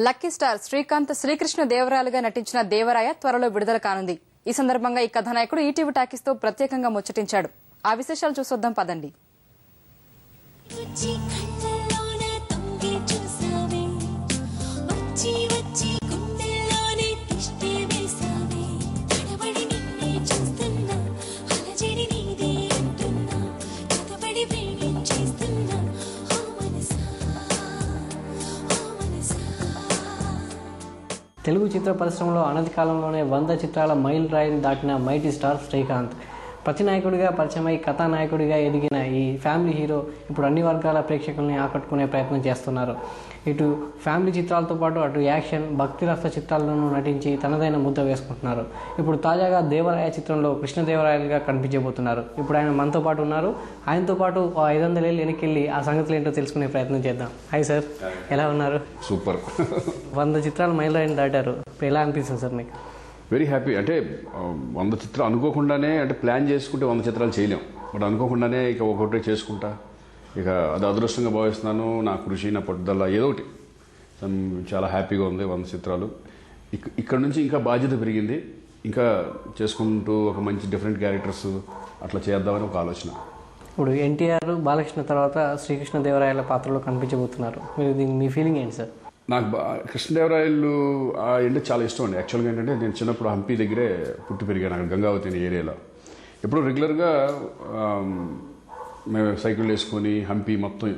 Lucky star Srikanth Srikrishna దేవరాయలుగా నటించిన దేవరాయ త్వరలో విడుదల కానుంది. ఈ సందర్భంగా ఈ కథానాయకుడు ఈటీవీ టాకీస్ తో ప్రత్యేకంగా ముచ్చటించాడు. ఆ విశేషాలు చూసొద్దాం పదండి. తెలుగు చిత్ర పరిశ్రమలో అనతి కాలంలోనే 100 చిత్రాల మైల్ రాయిని దాటిన మైటీ స్టార్ శ్రీకాంత్ ప్రతినాయకుడిగా పరిచయమై కథానాయకుడిగా ఎదిగిన ఈ ఫ్యామిలీ హీరో ఇప్పుడు అన్ని వర్గాల ప్రేక్షకుల్ని ఆకట్టుకునే ప్రయత్నం చేస్తున్నారు. ఇటు ఫ్యామిలీ చిత్రాలతో పాటు అటు యాక్షన్ భక్తిరస చిత్రాల్లోనూ నటించి తనదైన ముద్ద వేసుకుంటున్నారు. ఇప్పుడు తాజాగా దేవరాయ చిత్రంలో కృష్ణదేవరాయలుగా కనిపించబోతున్నారు. ఇప్పుడు ఆయన మనతో పాటు ఉన్నారు. ఆయనతో పాటు 500 ఏళ్ళు వెనక్కి ఆ సంగతులు ఏంటో తెలుసుకునే ప్రయత్నం చేద్దాం. హాయ్ సార్, ఎలా ఉన్నారు? సూపర్. 100 చిత్రాలు మైల్ రాయిని దాటారు. ఇప్పుడు ఎలా అనిపిస్తుంది సార్ మీకు? Very happy. అంటే 100 చిత్రాలు అనుకోకుండానే, అంటే ప్లాన్ చేసుకుంటే 100 చిత్రాలు చేయలేం. బట్ అనుకోకుండానే ఇక ఒకటే చేసుకుంటా, ఇక అది అదృష్టంగా భావిస్తున్నాను. నా కృషి, నా పట్టుదల ఏదో ఒకటి చాలా హ్యాపీగా ఉంది. 100 చిత్రాలు ఇక్కడ నుంచి ఇంకా బాధ్యత పెరిగింది. ఇంకా చేసుకుంటూ ఒక మంచి డిఫరెంట్ క్యారెక్టర్స్ అట్లా చేద్దామని ఒక ఆలోచన. ఇప్పుడు ఎన్టీఆర్, బాలకృష్ణ తర్వాత శ్రీకృష్ణ దేవరాయల పాత్రలో కనిపించబోతున్నారు. మీరు దీన్ని మీ ఫీలింగ్ ఏంటి సార్? నాకు కృష్ణదేవరాయలు అంటే చాలా ఇష్టం అండి. యాక్చువల్గా ఏంటంటే నేను చిన్నప్పుడు హంపి దగ్గరే పుట్టి పెరిగాను, అక్కడ గంగావతి అనే ఏరియాలో. ఎప్పుడు రెగ్యులర్గా మేము సైకిల్ వేసుకొని హంపి మొత్తం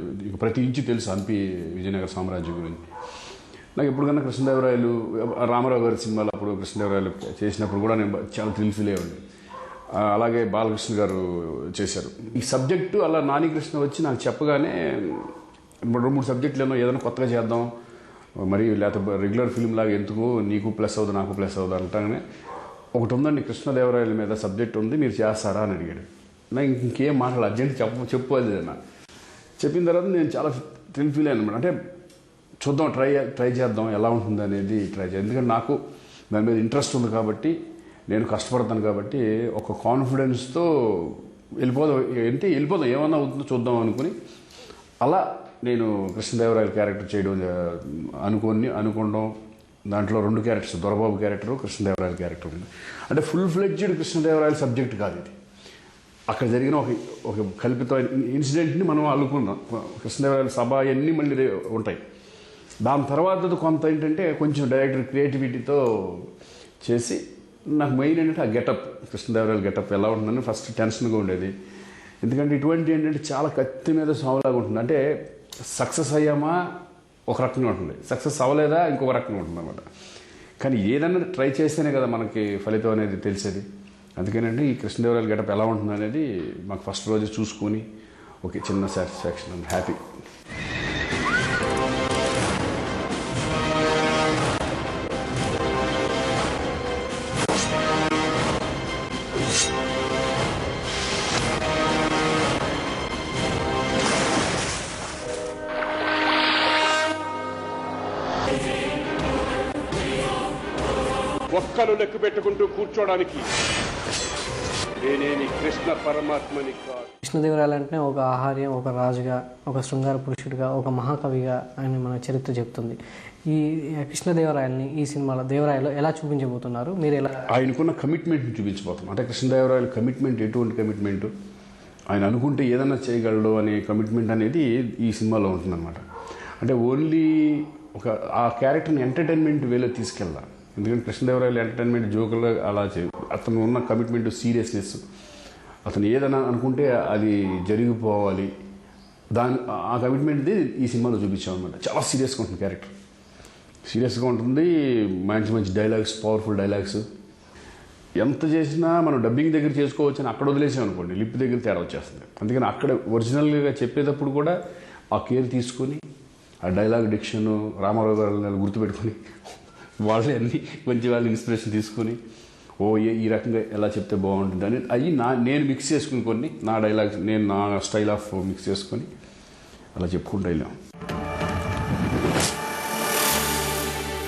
ప్రతి ఇంచు తెలుసు హంపి విజయనగర సామ్రాజ్యం గురించి. నాకు ఎప్పుడుకన్నా కృష్ణదేవరాయలు, రామారావు గారి సినిమాలు అప్పుడు కృష్ణదేవరాయలు చేసినప్పుడు కూడా నేను చాలా థ్రిల్ ఫీల్ అయ్యండి. అలాగే బాలకృష్ణ గారు చేశారు ఈ సబ్జెక్టు. అలా నాని కృష్ణ వచ్చి నాకు చెప్పగానే 2-3 సబ్జెక్టులను ఏదైనా కొత్తగా చేద్దాం, మరి లేకపోతే రెగ్యులర్ ఫిల్మ్ లాగా ఎందుకు, నీకు ప్లస్ అవుతుంది నాకు ప్లస్ అవుతుంది అంటానే ఒకటి ఉందండి కృష్ణదేవరాయల మీద సబ్జెక్ట్ ఉంది, మీరు చేస్తారా అని అడిగాడు. నాకు ఇంకేం మాట్లాడాలి, అర్జెంట్ చెప్పు అది అన్న. చెప్పిన తర్వాత నేను చాలా థ్రిల్ ఫీల్ అయ్యాను అనమాట. అంటే చూద్దాం, ట్రై చేద్దాం ఎలా ఉంటుంది అనేది ట్రై చేద్దాం. ఎందుకంటే నాకు దాని మీద ఇంట్రెస్ట్ ఉంది కాబట్టి, నేను కష్టపడతాను కాబట్టి ఒక కాన్ఫిడెన్స్తో వెళ్ళిపోదాం ఏమన్నా అవుతుందో చూద్దాం అనుకుని అలా నేను కృష్ణదేవరాయల క్యారెక్టర్ చేయడం అనుకోవడం. దాంట్లో 2 క్యారెక్టర్స్, దొరబాబు క్యారెక్టరు, కృష్ణదేవరాయల క్యారెక్టర్ ఉంది. అంటే ఫుల్ ఫ్లెడ్జ్డ్ కృష్ణదేవరాయల సబ్జెక్ట్ కాదు ఇది. అక్కడ జరిగిన ఒక కల్పితమైన ఇన్సిడెంట్ని మనం అల్లుకున్నాం. కృష్ణదేవరాయల సభ అన్నీ మళ్ళీ ఉంటాయి. దాని తర్వాత కొంత ఏంటంటే కొంచెం డైరెక్టర్ క్రియేటివిటీతో చేసి, నాకు మెయిన్ ఏంటంటే ఆ గెటప్, కృష్ణదేవరాయల గెటప్ ఎలా ఉంటుందని ఫస్ట్ టెన్షన్గా ఉండేది. ఎందుకంటే ఇటువంటి ఏంటంటే చాలా కత్తి మీద సాగులాగా ఉంటుంది. అంటే సక్సెస్ అయ్యామా ఒక రకంగా ఉంటుంది, సక్సెస్ అవ్వలేదా ఇంకొక రకంగా ఉంటుంది అన్నమాట. కానీ ఏదన్నా ట్రై చేస్తేనే కదా మనకి ఫలితం అనేది తెలిసేది. అందుకేనండి ఈ కృష్ణదేవరాయల గెటప్ ఎలా ఉంటుంది అనేది మాకు ఫస్ట్ రోజు చూసుకొని ఓకే, చిన్న సాటిస్ఫాక్షన్ అండ్ హ్యాపీ. ఒక్కలు లెక్క పెట్టుకుంటూ కూర్చోడానికి నేనేమి కృష్ణ పరమాత్మని కాదు. కృష్ణదేవరాయలు అంటే ఒక ఆహార్యం, ఒక రాజుగా, ఒక శృంగార పురుషుడిగా, ఒక మహాకవిగా ఆయన మన చరిత్ర చెప్తుంది. ఈ కృష్ణదేవరాయల్ని ఈ సినిమాలో దేవరాయలో ఎలా చూపించబోతున్నారు మీరు? ఎలా ఆయనకున్న కమిట్మెంట్ని చూపించబోతున్నాం. అంటే కృష్ణదేవరాయల కమిట్మెంట్ ఎటువంటి కమిట్మెంట్, ఆయన అనుకుంటే ఏదన్నా చేయగలడు అనే కమిట్మెంట్ అనేది ఈ సినిమాలో ఉంటుందన్నమాట. అంటే ఓన్లీ ఆ క్యారెక్టర్ని ఎంటర్టైన్మెంట్ వేలో తీసుకెళ్ళాలి. ఎందుకంటే కృష్ణదేవరాయలు ఎంటర్టైన్మెంట్ జోకులు అలా అతను ఉన్న కమిట్మెంట్, సీరియస్నెస్, అతను ఏదైనా అనుకుంటే అది జరిగిపోవాలి, ఆ కమిట్మెంట్ది ఈ సినిమాలో చూపించామన్నమాట. చాలా సీరియస్గా ఉంటుంది క్యారెక్టర్, సీరియస్గా ఉంటుంది. మంచి డైలాగ్స్, పవర్ఫుల్ డైలాగ్స్. ఎంత చేసినా మనం డబ్బింగ్ దగ్గర చేసుకోవచ్చు అని అక్కడ వదిలేసాం అనుకోండి, లిప్ దగ్గర తేడా వచ్చేస్తుంది. అందుకని అక్కడ ఒరిజినల్గా చెప్పేటప్పుడు కూడా ఆ కేర్ తీసుకొని ఆ డైలాగ్ డిక్షన్ రామారావు గారు గుర్తుపెట్టుకొని వాళ్ళే అన్ని కొంచెం వాళ్ళు ఇన్స్పిరేషన్ తీసుకొని ఈ రకంగా ఎలా చెప్తే బాగుంటుంది అని అవి నేను మిక్స్ చేసుకుని కొన్ని నా డైలాగ్స్ నేను నా స్టైల్ ఆఫ్ మిక్స్ చేసుకొని అలా చెప్పుకుంటూ వెళ్ళాం.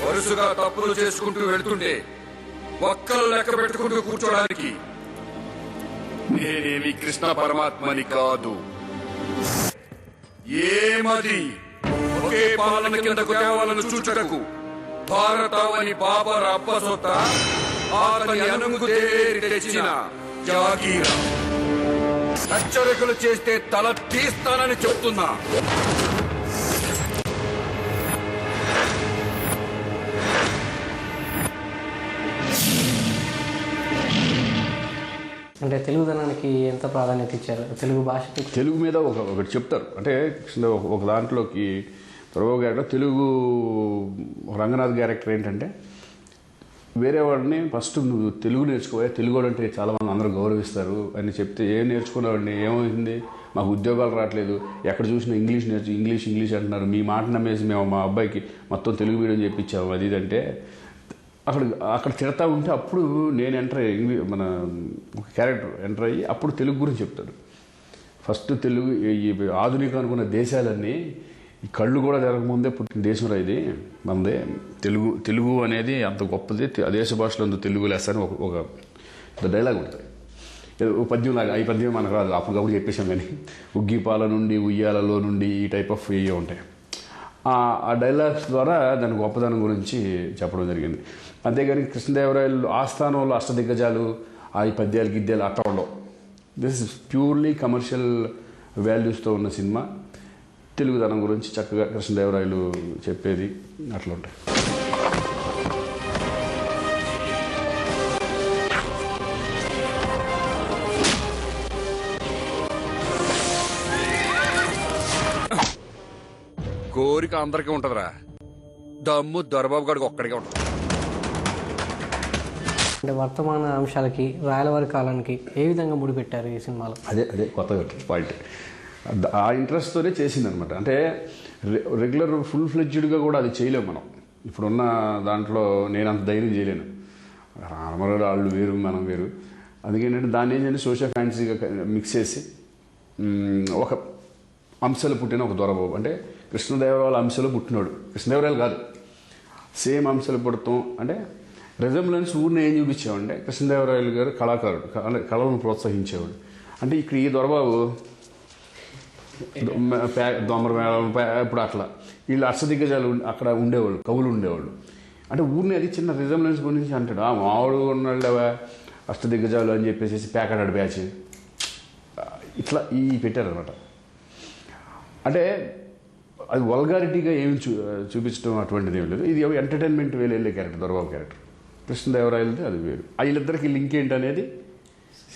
వరుసగా తప్పులు చేసుకుంటూ వెళ్తుంటే ఒక్కలు లెక్క పెట్టుకుంటూ కూర్చోడానికి నేనేమి కృష్ణ పరమాత్మని కాదు. ఏమది ఒకే పాలన కిందకు తేవాలను చూచుటకు భారతావని బాబర్ అబ్బసొత్త అతని అనుమతి తేరి తెచ్చిన జాగీర. హెచ్చరికలు చేస్తే తల తీస్తానని చెప్తున్నా. అంటే తెలుగుదనానికి ఎంత ప్రాధాన్యత ఇచ్చారు, తెలుగు భాషకి? తెలుగు మీద ఒకటి చెప్తారు. అంటే ఒక దాంట్లోకి త్వరగా క్యారెక్టర్ తెలుగు రంగనాథ్ క్యారెక్టర్ ఏంటంటే, వేరే వాడిని ఫస్ట్ నువ్వు తెలుగు నేర్చుకోవా, తెలుగు అంటే చాలామంది అందరూ గౌరవిస్తారు అని చెప్తే ఏం నేర్చుకున్నావాడిని, ఏమైంది మాకు ఉద్యోగాలు రావట్లేదు, ఎక్కడ చూసినా ఇంగ్లీష్ అంటున్నారు, మీ మాట నమ్మేసి మేము మా అబ్బాయికి మొత్తం తెలుగు మీడియం చెప్పించాము అది ఇది అంటే అక్కడ తిడతా ఉంటే అప్పుడు నేను ఎంటర్ అయ్యి మన ఒక క్యారెక్టర్ ఎంటర్ అయ్యి అప్పుడు తెలుగు గురించి చెప్తాడు. ఫస్ట్ తెలుగు ఈ ఆధునిక అనుకున్న దేశాలన్నీ ఈ కళ్ళు కూడా జరగకముందే పుట్టిన దేశం రా ఇది మనదే. తెలుగు అనేది అంత గొప్పది, దేశ భాషలో అంత తెలుగు లెస్ అని ఒక డైలాగ్ ఉంటుంది. పద్యం లాగా, ఈ పద్యం మనకు రాదు, అప్పుడు చెప్పేశాం. కానీ ఉగ్గిపాల నుండి ఉయ్యాలలో నుండి ఈ టైప్ ఆఫ్ ఇవి ఉంటాయి. ఆ డైలాగ్స్ ద్వారా దాని గొప్పదనం గురించి చెప్పడం జరిగింది. అంతేగాని కృష్ణదేవరాయలు ఆస్థానంలో అష్టదిగ్గజాలు ఈ పద్యాలు గిద్యాలు అట్లా ఉండవు. దిస్ ఇస్ ప్యూర్లీ కమర్షియల్ వాల్యూస్తో ఉన్న సినిమా. తెలుగుదనం గురించి చక్కగా కృష్ణదేవరాయలు చెప్పేది అట్లా ఉంటాయి. కోరిక అందరికీ ఉంటదిరా, దమ్ము దొరబాబు గారికి ఒక్కడికే ఉంటుంది. అంటే వర్తమాన అంశాలకి రాయలవారి కాలానికి ఏ విధంగా ముడిపెట్టారు ఈ సినిమాలో? అదే కొత్తగా పాయింట్. ఆ ఇంట్రెస్ట్తోనే చేసిందనమాట. అంటే రెగ్యులర్ ఫుల్ ఫ్లెడ్జ్డ్గా కూడా అది చేయలేము మనం. ఇప్పుడున్న దాంట్లో నేను అంత ధైర్యం చేయలేను. రామారావు వాళ్ళు వేరు, మనం వేరు. అందుకేంటంటే దాన్ని ఏంటంటే సోషల్ ఫ్యాన్సీగా మిక్స్ చేసి ఒక అంశాలు పుట్టిన ఒక దొరబాబు. అంటే కృష్ణదేవరాయల అంశాలు పుట్టినాడు, కృష్ణదేవరాయలు కాదు, సేమ్ అంశాలు పుడతాం. అంటే రెజంబ్లెన్స్ ఊరిని ఏం చూపించామంటే కృష్ణదేవరాయలు గారు కళాకారుడు, కళలను ప్రోత్సహించేవాడు. అంటే ఇక్కడ ఈ దొరబాబు దొమ్మరమేళం ఇప్పుడు అట్లా వీళ్ళు అష్టదిగ్గజాలు అక్కడ ఉండేవాళ్ళు, కవులు ఉండేవాళ్ళు. అంటే ఊరిని అది చిన్న రిజంబ్లెన్స్ గురించి అంటాడు. మామూలు ఉన్నాళ్ళవా అష్టదిగ్గజాలు అని చెప్పేసి ప్యాకెట్ బ్యాచ్ ఇట్లా పెట్టారనమాట. అంటే అది వల్గారిటీగా ఏమి చూపించడం అటువంటిది ఏమి లేదు. ఇది ఎంటర్టైన్మెంట్ వేలు వెళ్ళే క్యారెక్టర్ దొరబాబు క్యారెక్టర్. కృష్ణదేవరాయలది అది వేరు. వీళ్ళిద్దరికి లింక్ ఏంటనేది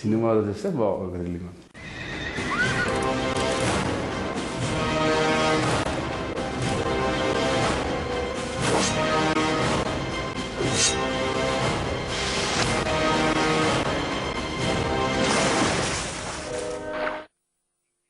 సినిమాలో చూస్తే బాగా థ్రిల్లింగ్.